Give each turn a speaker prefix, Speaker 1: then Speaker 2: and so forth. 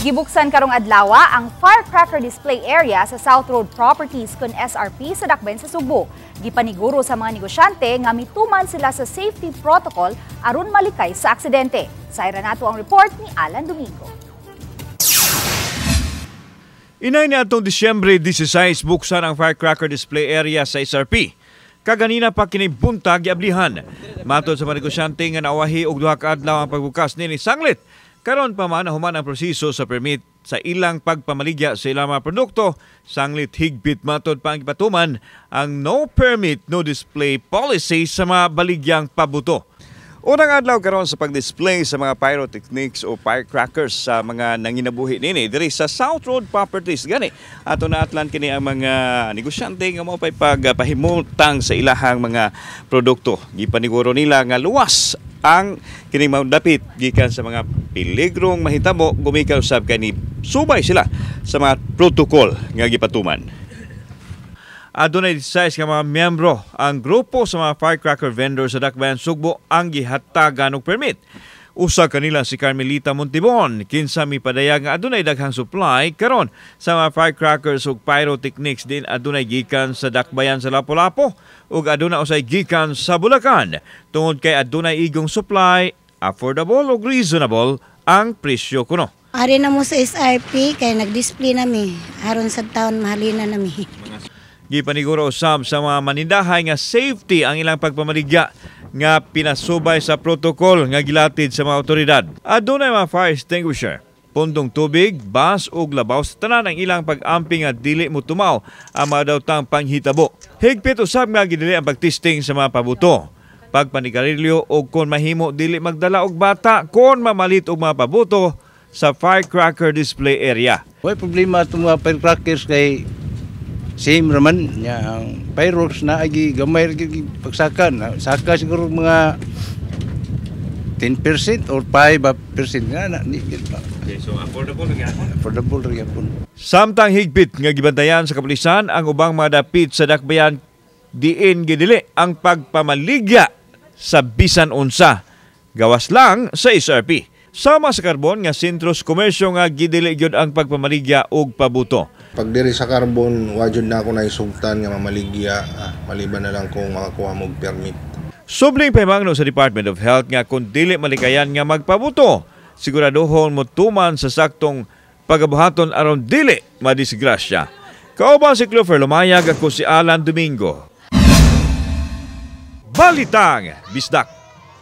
Speaker 1: Gibuksan karong adlaw ang firecracker display area sa South Road Properties kun SRP sa Dakbayan sa Subo. Gipaniguro sa mga negosyante nga mituman sila sa safety protocol aron malikay sa aksidente. Sayra nato ang report ni Alan Domingo.
Speaker 2: Inay ni atong Disyembre 16 buksan ang firecracker display area sa SRP. Kaganina pa kini buntag giablihan. Matod sa mga negosyante nga nawahi og duha ka adlaw ang pagbukas nini sanglit. Karon pa man human ang proseso sa permit sa ilang pagpamaligya sa ilang mga produkto, sanglit higpit matod pa ang ipatuman ang no permit, no display policy sa mga baligyang pabuto. Unang adlaw karon sa pag-display sa mga pyrotechnics o firecrackers sa mga nanginabuhi nini diri sa South Road Properties gani. Ato na atlan kini ang mga negosyante nga mao pay pagpahimutang sa ilahang mga produkto. Gipaniguro nila nga luwas ang kining maudapit gikan sa mga peligrong mahitabo gumikan usab kani subay sila sa mga protocol nga gipatuman. Adunay 16 ka mga miyembro ang grupo sa mga firecracker vendors sa Dakbayan Sugbo ang gihatagan og permit. Usa kanila si Carmelita Montibon, kinsa mipadayag nga adunay daghang supply karon sa mga firecrackers ug pyrotechnics din adunay gikan sa Dakbayan sa Lapu-Lapu ug aduna usay gikan sa Bulacan. Tungod kay adunay igong supply, affordable ug reasonable ang presyo kuno.
Speaker 3: Ari na mo sa SRP kay nag-display nami aron sa taon mahalina nami.
Speaker 2: Gipaniguro usab sa mga manindahay nga safety ang ilang pagpamaligya nga pinasubay sa protocol nga gilatid sa mga otoridad. Adunay mga fire extinguisher, pundong tubig, bas ug labaw sa tanan ang ilang pag-amping at dili mo tumaw ang mga daotang panghitabo. Higpit usab nga gidili ang pagtesting sa mga pabuto, pagpanigarilyo ug kon mahimo dili magdala og bata kon mamalit og mga pabuto sa firecracker display area.
Speaker 4: Way problema itong mga firecrackers kay same raman nya ang pyrox na agi gamay agi pagsakan saka siguro mga 10% or 5% nga ni
Speaker 2: okay, so affordable
Speaker 4: ra gyapon.
Speaker 2: Samtang higpit nga gibantayan sa kapulisan ang ubang mga dapit sa Dakbayan diin gidili ang pagpamaligya sa bisan unsa gawas lang sa SRP. Sama sa karbon nga sentros komersyo nga gidili gyud ang pagpamaligya og pabuto.
Speaker 5: Pag diri sa carbon, wajud na ako na isugtan nga mamaligya, maliban na lang kung makakuha mong permit.
Speaker 2: Subling pahimangno sa Department of Health nga kung dili malikayan nga magpabuto, siguraduhon mo tuman sa saktong pagabuhaton aron dili madisgrasya. Kauban si Clover Lumayag, ako si Alan Domingo. Balitang Bisdak.